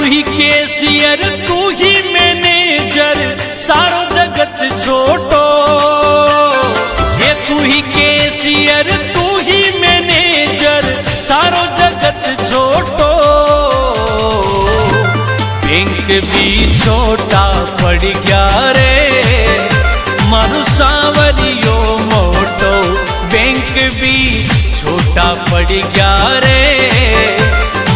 ही cashier तू ही manager सारो जगत छोटो। ये तू ही कैशियर तू ही मैनेजर सारो जगत छोटो। बैंक भी छोटा पड़ गया रे मारू सांवरियो मोटो। बैंक भी छोटा पड़ गया रे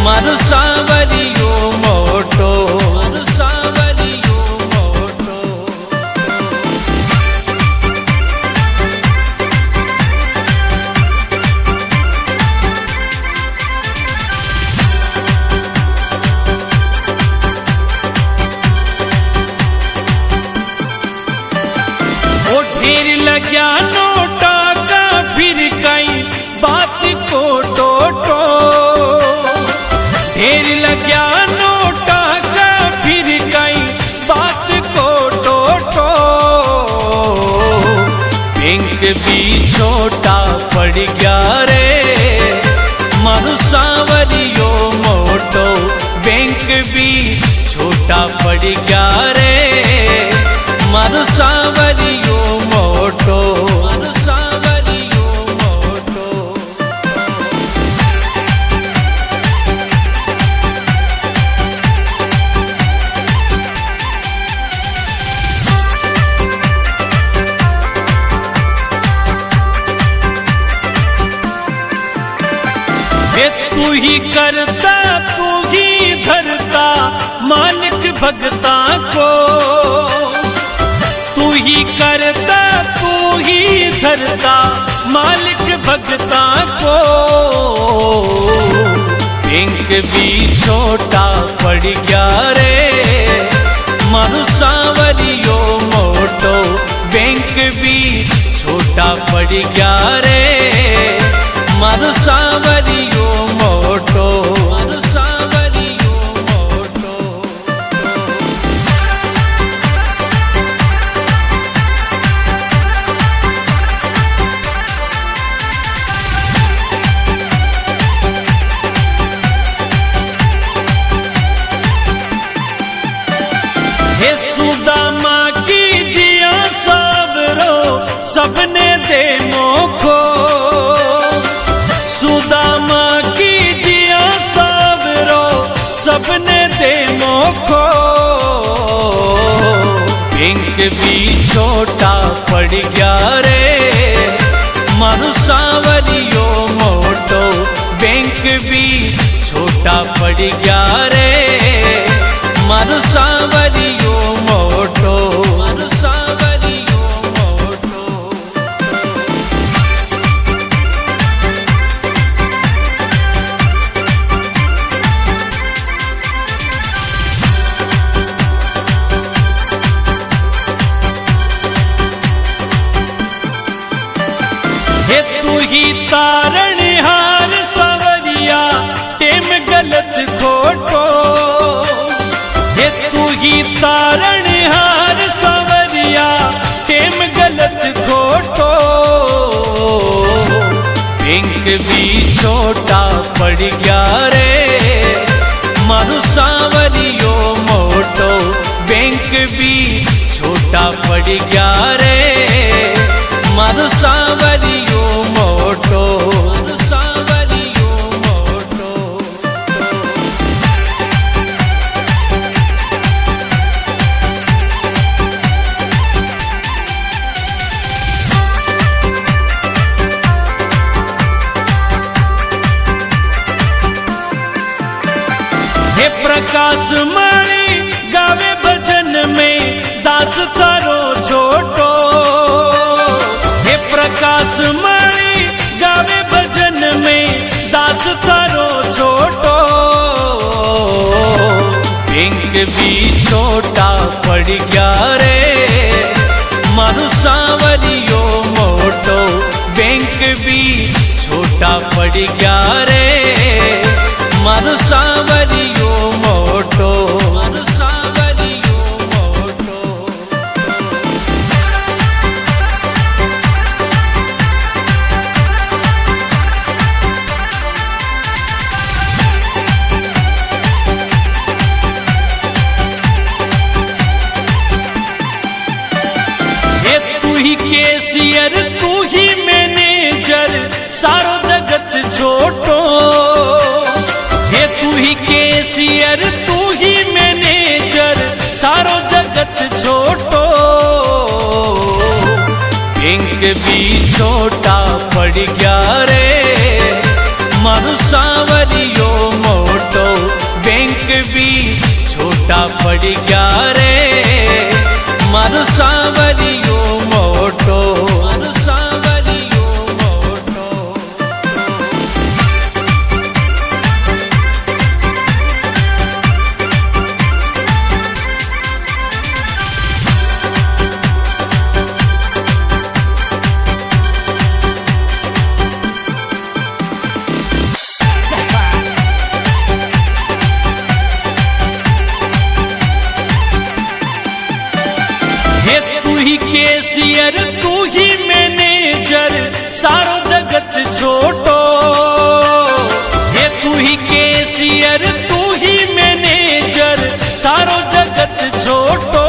मारू सांवरियो मोटो। मारू सांवरियो मोटो। ओ ढेर लग्या नोटा का फिर कई बात को टोटो। ढेर लग्या नोटा का फिर कई बात को टोटो। बैंक भी छोटा पड़ गया रे मारू सांवरियो मोटो। बैंक भी छोटा पड़ गया रे मारू सांवरियो मोटो। मारू सांवरियो मोटो। ये तू ही करता तू ही धरता मालिक भगता को। तू ही करता तू ही धरता मालिक भगता को। बैंक भी छोटा पड़ गया रे मारू सांवरियो मोटो। बैंक भी छोटा पड़ गया रे मारू सांवरियो मोटो। मारू सांवरियो मोटो। हे सुदामा की जिया सबरो सबने दे मोखो। सुदामा की जिया सबरो सबने दे मोखो। बैंक भी छोटा पड़ गया रे मारू सांवरियो मोटो। बैंक भी छोटा पड़ गया रे मारू सांवरियो मोटो। मारू सांवरियो मोटो। हे तू ही तारणहार सांवरिया टेम गलत खोटो। हे तू ही तारणहार सांवरिया टेम गलत खोटो। बैंक भी छोटा पड़ गया रे मारू सांवरियो मोटो। बैंक भी छोटा पड़ गया रे मारू सांवरियो मोटो। मारू सांवरियो मोटो। हे प्रकाश मणि गावे भजन में दास थारो छोटो। हे प्रकाश मणि गावे भजन में दास थारो छोटो। बैंक भी छोटा पड़ गया रे मारू सांवरियो मोटो। बैंक भी छोटा पड़ गया रे मारू सांवरियो मोटो। मारू सांवरियो मोटो। केसियर तू ही मैनेजर सारो जगत छोटो। हे तू ही केसियर तू ही मैनेजर सारो जगत छोटो। बैंक भी छोटा पड़ गया रे मारू सांवरियो मोटो। बैंक भी छोटा पड़ गया रे मारू सांवरियो मोटो। मारू सांवरियो मोटो। केसियर तू ही मैनेजर सारो जगत छोटो। ये तू ही केसियर तू ही मैनेजर सारो जगत छोटो।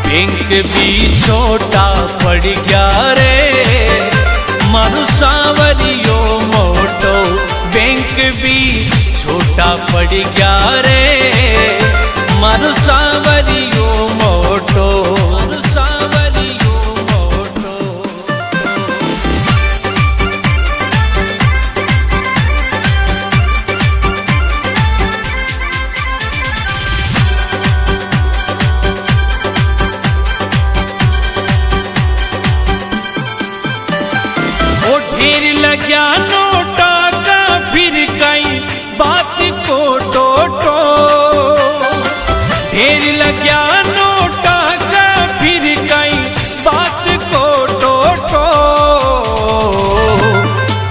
बैंक भी छोटा पड़ गया रे मारू सांवरियो मोटो। बैंक भी छोटा पड़ गया रे मारू सांवरियो मोटो। मारू सांवरियो मोटो। ओ ढेर लग्या नोटा का फिर कई बात को टोटो। ढेर लग्या नोटा का फिर कई बात को टोटो।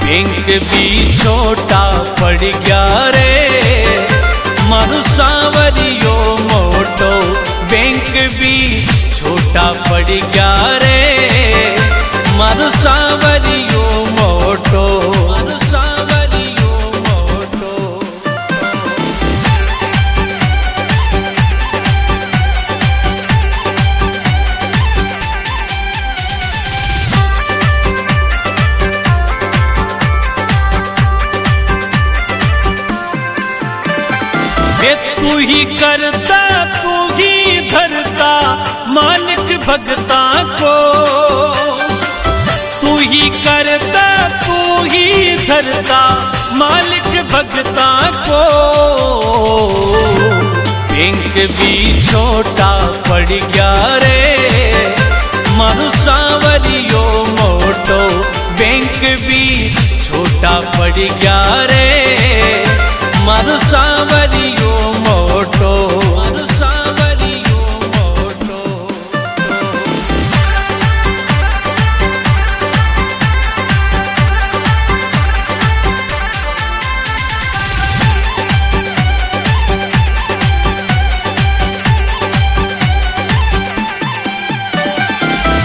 बैंक भी छोटा पड़ गया रे मारू सांवरियो मोटो। बैंक भी छोटा पड़ गया रे मारू सांवरियो मोटो। मारू सांवरियो मोटो। तू ही करता तू ही धरता मालिक भगता को। तू ही करता तू ही धरता मालिक भगता को। बैंक भी छोटा पड़ गया रे मारू सांवरियो मोटो। बैंक भी छोटा पड़ गया रे मारू सांवरियो मोटो। मारू सांवरियो मोटो।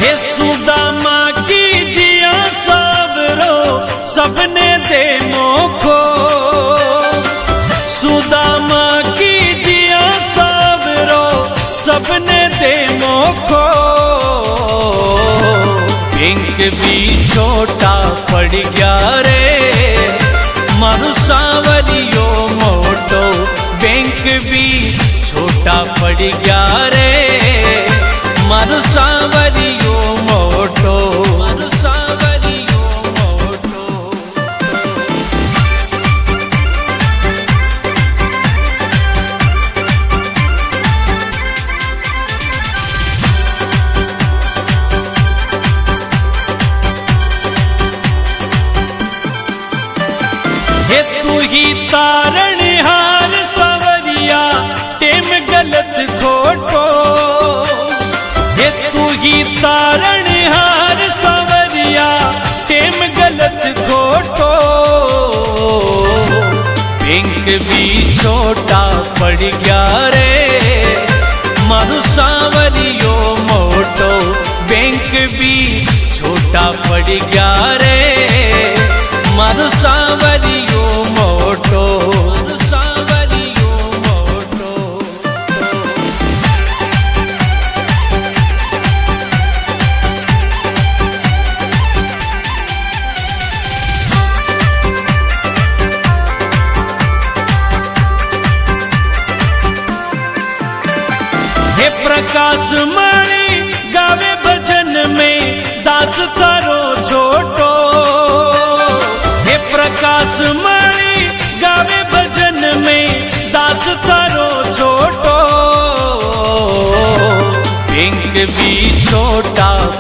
हे सुदामा की जिया सावरो सबने दे मोखो। सुदामा की जिया सावरो सबने दे मोखो। बैंक भी छोटा पड़ गया रे मारू सांवरियो मोटो। बैंक भी छोटा पड़ गया रे मारू सांवरियो मोटो। मारू सांवरियो मोटो। हे तू ही तारणहार सांवरिया टेम गलत खोटो। हे तू ही तारणहार सांवरिया टेम गलत खोटो। बैंक भी छोटा पड़ गया रे मारू सांवरियो मोटो। बैंक भी छोटा पड़ गया रे मारू सांवरियो मोटो। मारू सांवरियो मोटो।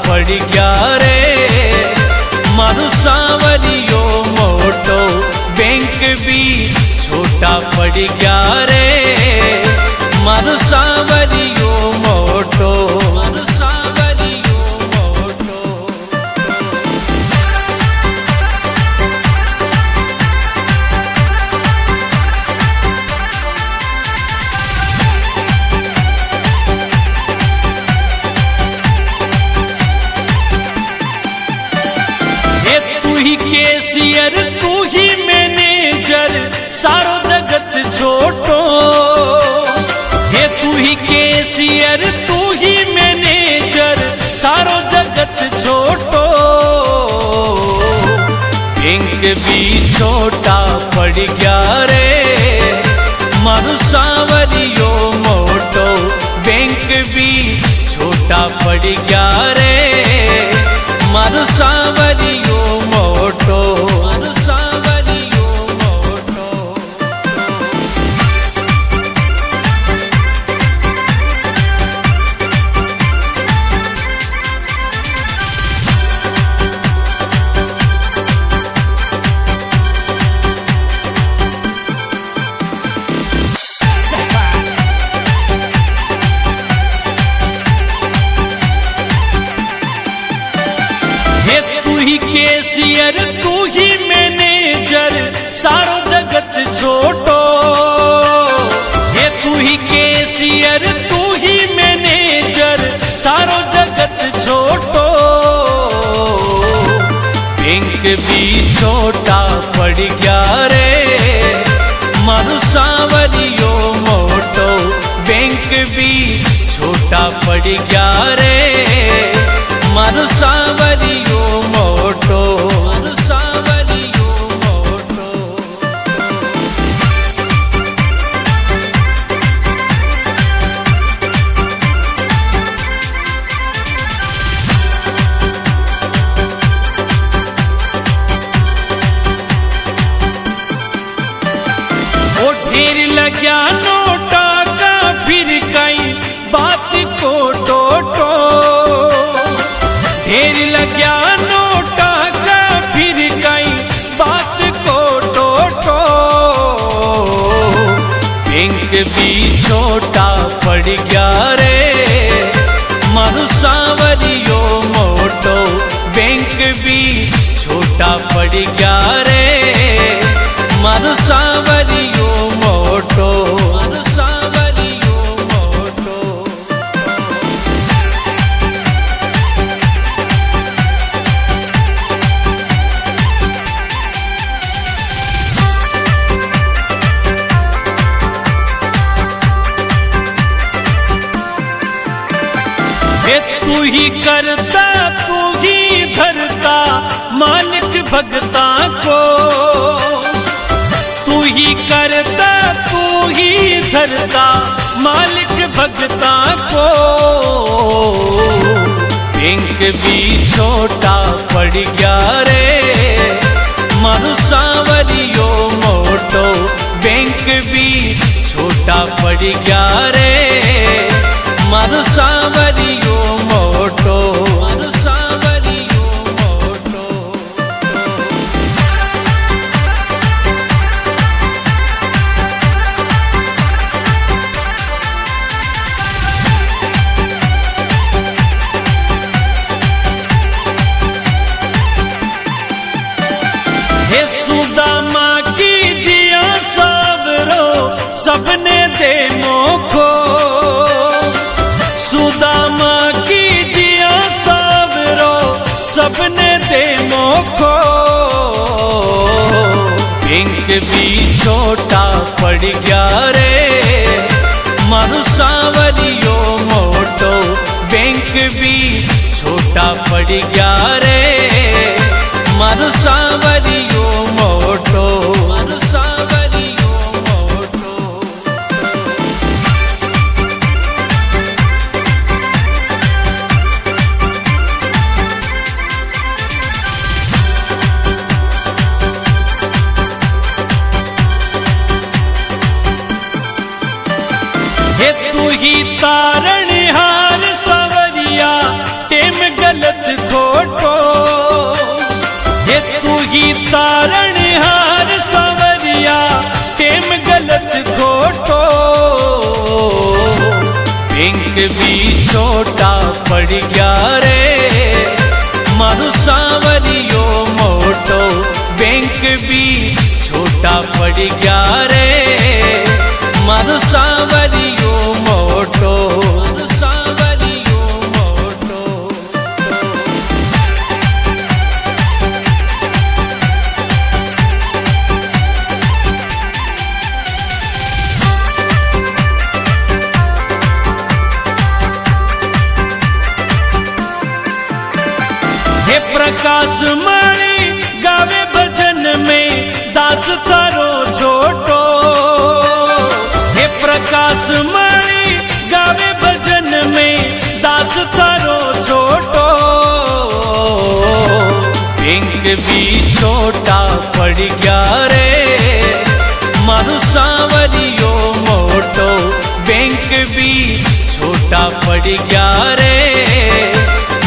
पड़ गया रे मारू सांवरियो मोटो बैंक भी छोटा पड़ गया रे मारू सांवरियो मोटो मारू सांवरियो मोटो। तू ही कैशियर तू ही मैनेजर सारो जगत छोटो हे तू ही कैशियर तू ही मैनेजर सारो जगत छोटो बैंक भी छोटा पड़ गया रे मारू सांवरियो मोटो बैंक भी छोटा पड़ गया रे मारू सांवरियो मोटो मारू सांवरियो मोटो। तू ही कैशियर तू ही मैनेजर सारो जगत छोटो हे तू ही कैशियर तू ही मैनेजर सारो जगत छोटो बैंक भी छोटा पड़ गया रे मारू सांवरियो मोटो बैंक भी छोटा पड़ गया रे मारू सांवरियो मोटो मारू सांवरियो मोटो। ओ ढेर लग्या नोटा का फिर कई बात को टोटो ढेर लग्या नोटा का फिर कई बात को टोटो बैंक भी छोटा पड़ गया रे मारू सांवरियो मोटो बैंक भी छोटा पड़ गया रे मारू सांवरियो मोटो मारू सांवरियो मोटो। तू ही करता तू ही धरता मालिक भगता को तू ही करता तू ही धरता मालिक भगता को बैंक भी छोटा पड़ गया रे मारू सांवरियो मोटो बैंक भी छोटा पड़ गया रे मारू सांवरियो मोटो मारू सांवरियो मोटो। हे सुदामा की जिया सावरो सबने दे मोखो सुदामा की जिया सावरो सबने दे मोखो बैंक भी छोटा पड़ गया रे मारू सांवरियो मोटो बैंक भी छोटा पड़ गया रे मारू सांवरियो मोटो मारू सांवरियो मोटो। हे तू ही तारणहार सांवरिया टेम गलत भी छोटा पड़ गया रे मारू सांवरियो मोटो। बैंक भी छोटा पड़ गया रे मारू सांवरियो मोटो। सांवरियो मोटो। हे प्रकाश मणि गावे भजन में दास थारो छोटो। हे प्रकाश मणि गावे भजन में दास थारो छोटो। बैंक भी छोटा पड़ गया रे मारू सांवरियो मोटो। बैंक भी छोटा पड़ गया रे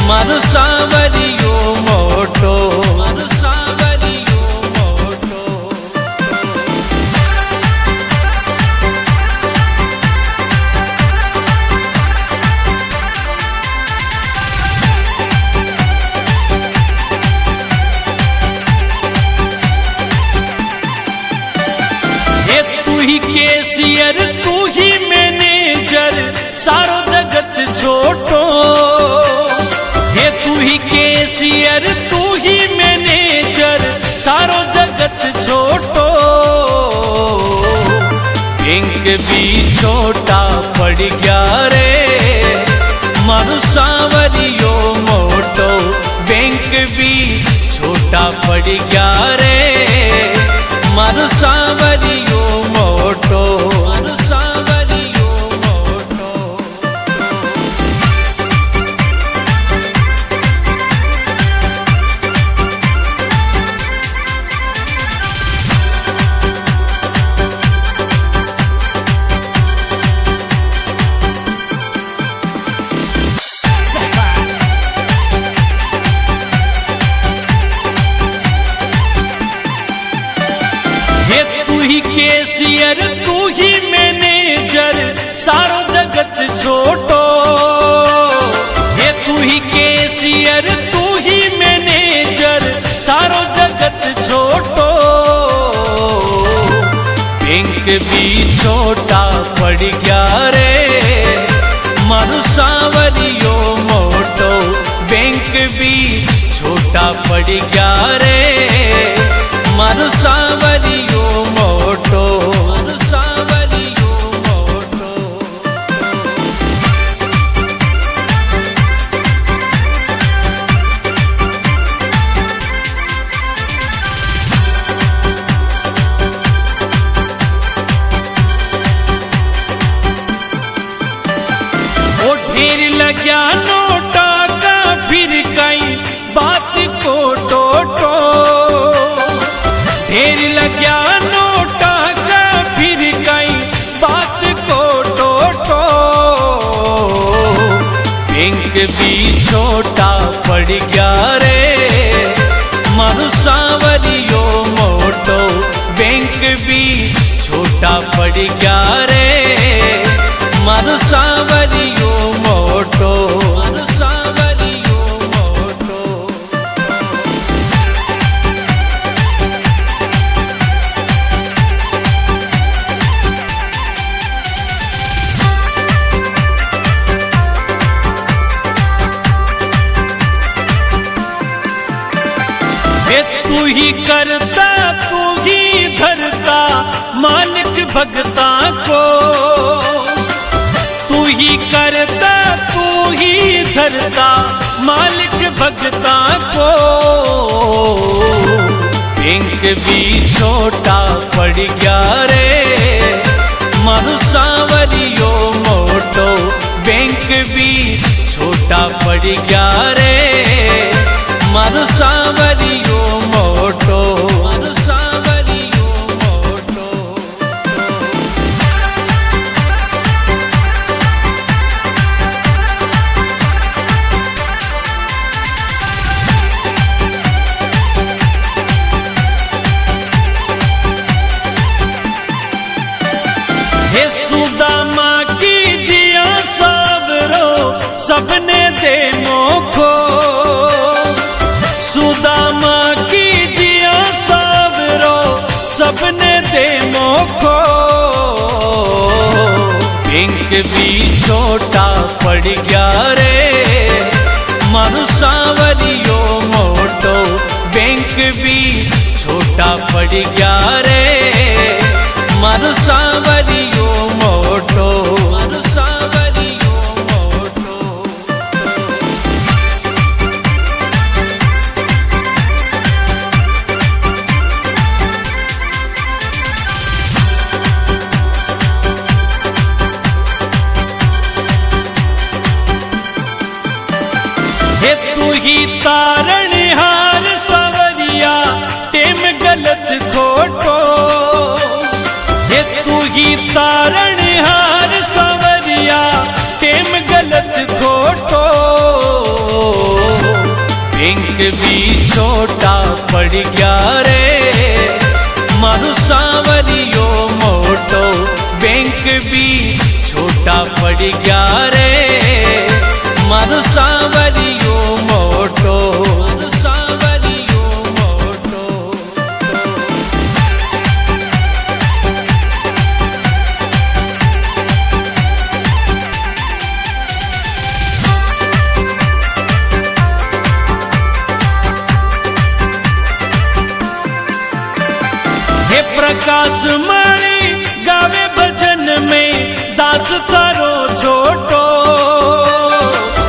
मारू सांवरियो मोटो। मारू सांवरियो मोटो। ये तू ही कैशियर तू ही मैनेजर सारो जगत छोटो। हे तू ही कैशियर तू ही मैनेजर सारो जगत छोटो। बैंक भी छोटा पड़ गया रे मारू सांवरियो मोटो। बैंक भी छोटा पड़ गया रे मारू सांवरियो मोटो। मारू सांवरियो मोटो। हे तू ही कैशियर तू ही मैनेजर सारो जगत छोटो। हे तू ही कैशियर तू ही मैनेजर सारो जगत छोटो। बैंक भी छोटा पड़ गया रे मारू सांवरियो मोटो। बैंक भी छोटा पड़ गया रे मारू सांवरियो मोटो। मारू सांवरियो मोटो। ओ ढेर लग्या नोटा का फिर कई बात को टोटो। ढेर लग्या नोटा का फिर कई बात को टोटो। बैंक भी छोटा पड़ गया रे मारू सांवरियो मोटो। बैंक भी छोटा पड़ गया रे मारू सांवरियो मोटो। मारू सांवरियो मोटो। हे तू ही करता तू ही धरता मालिक भगता को। तू ही करता तू ही धरता मालिक भगता को। बैंक भी छोटा पड़ गया रे मारू सांवरियो मोटो। बैंक भी छोटा पड़ गया रे मारू सांवरियो मोटो। मारू सांवरियो मोटो। हे सुदामा की जिया सावर छोटा पड़ गया रे मारू सांवरियो मोटो बैंक भी छोटा पड़ गया रे मारू सांवरियो मोटो मारू सांवरियो मोटो। हे तू ही तारण हार सांवरिया टेम गलत खोटो हे तू ही तारण हार सांवरिया टेम गलत खोटो बैंक भी छोटा पड़ गया रे मारू सांवरियो मोटो बैंक भी छोटा पड़ गया रे मारू सांवरियो मोटो मारू सांवरियो मोटो। हे प्रकाश मणि गावे भजन में दास थारो छोटो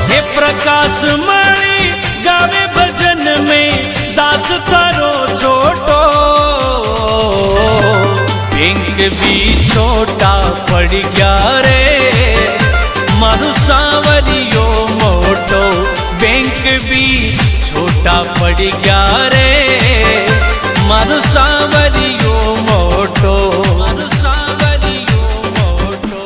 हे प्रकाश मणि गावे भजन में दास थारो छोटो बैंक भी छोटा पड़ गया रे मारू सांवरियो मोटो बैंक भी छोटा पड़ गया रे मारू सांवरियो मोटो मारू सांवरियो मोटो।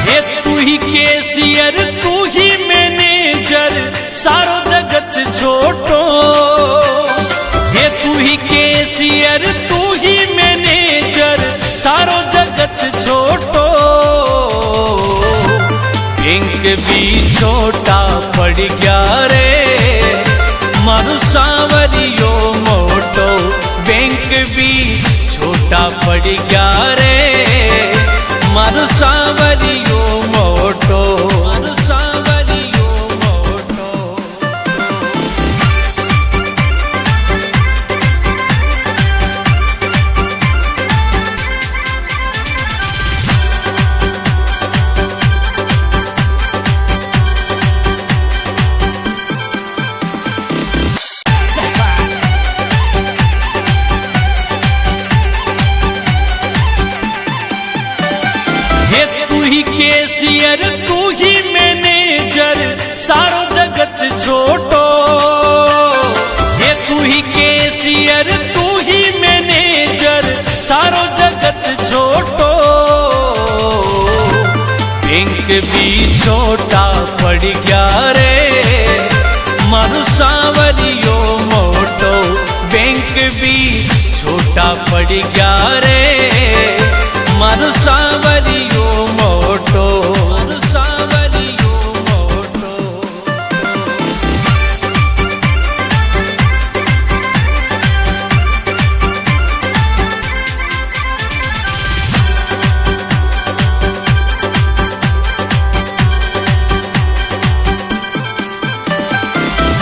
हे तू ही कैशियर तू ही मैनेजर सारो जगत छोटो हे तू ही कैशियर तू ही मैनेजर सारो जगत छोटो बैंक भी छोटा पड़ गया रे मारू सांवरियो मोटो बैंक भी छोटा पड़ गया रे मारू सांवरियो मोटो मारू सांवरियो मोटो। हे तू ही कैशियर तू ही मैनेजर सारो जगत छोटो हे तू ही कैशियर तू ही मैनेजर सारो जगत छोटो बैंक भी छोटा पड़ गया रे मारू सांवरियो मोटो बैंक भी छोटा पड़ गया रे मारू सांवरियो मोटो मारू सांवरियो मोटो।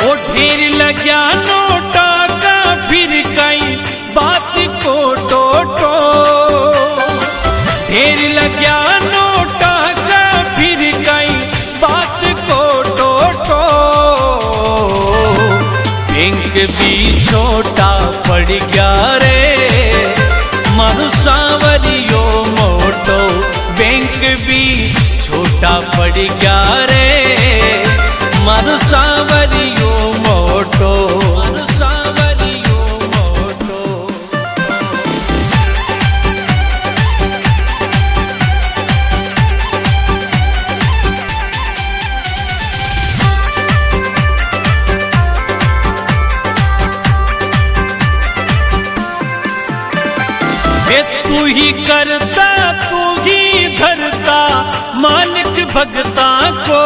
ओ ढेर लग्या नोटा का फिर कई बात को टोटो ढेर लग्या नोटा का फिर कई बात को टोटो बैंक भी छोटा पड़ गया रे मारू सांवरियो मोटो बैंक भी छोटा पड़ गया रे मारू सांवरियो मोटो मारू सांवरियो मोटो। हे तू ही करता तू ही धरता भगता को।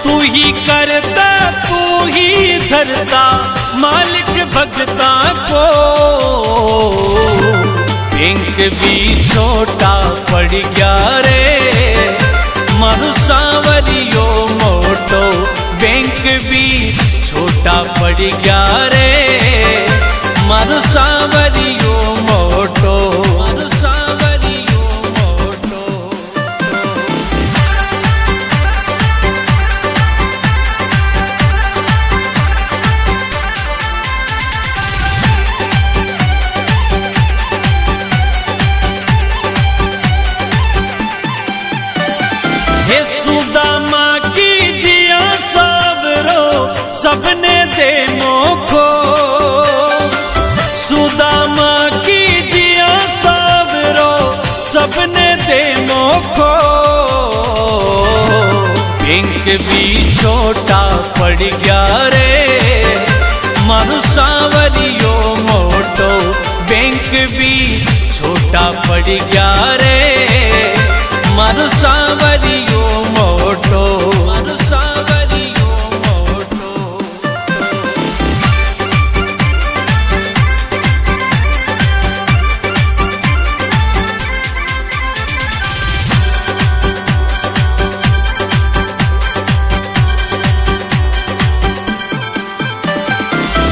तू ही करता तू ही धरता मालिक भगता को। बैंक भी छोटा पड़ गया रे मारू सांवरियो मोटो। बैंक भी छोटा पड़ गया रे मारू सांवरियो मोटो। मारू सांवरियो मोटो। हे सुदामा की जिया सावरो सबने दे मोखो। सुदामा की जिया सावरो सबने दे मोखो। बैंक भी छोटा पड़ गया रे मारू सांवरियो मोटो। बैंक भी छोटा पड़ गया रे मारू सांवरियो मोटो। मारू सांवरियो मोटो।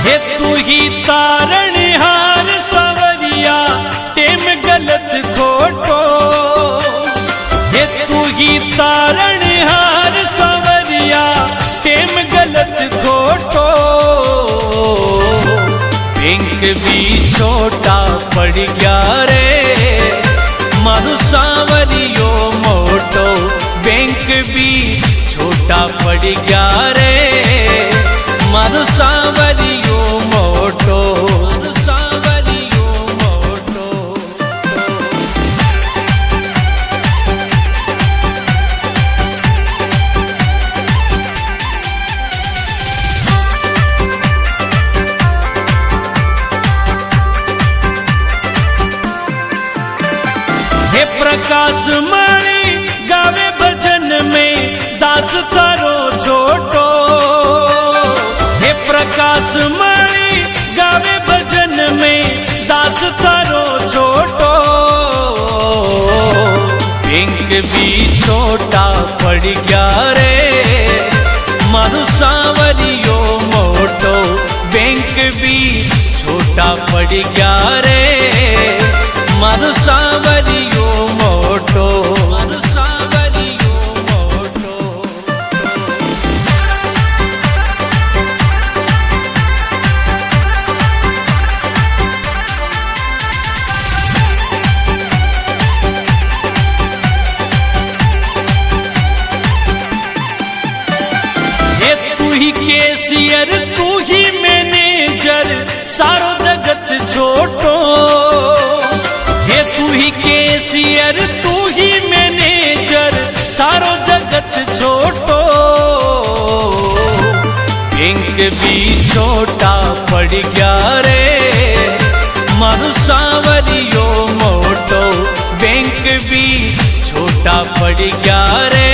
हे तू ही तारणहार सांवरिया टेम गलत खोटो। हे तू ही तारणहार सांवरिया टेम गलत खोटो। बैंक भी छोटा पड़ गया रे मारू सांवरियो मोटो। बैंक भी छोटा पड़ गया रे मारू सांवरियो मोटो। मारू सांवरियो मोटो। हे प्रकाश मणि गावे भजन में दास तारो छोटो। हे प्रकाश मणि गावे भजन में दास तारो छोटो। बैंक भी छोटा पड़ गया रे मारू सांवरियो मोटो। बैंक भी छोटा पड़ गया रे मारू सांवरियो मोटो। मारू सांवरियो मोटो। हे तू ही कैशियर तू ही मैनेजर सारो जगत छोटो। हे तू ही कैशियर तू ही मैनेजर सारो जगत छोटो। बैंक भी छोटा पड़ गया रे मारू सांवरियो मोटो। बैंक भी छोटा पड़ गया रे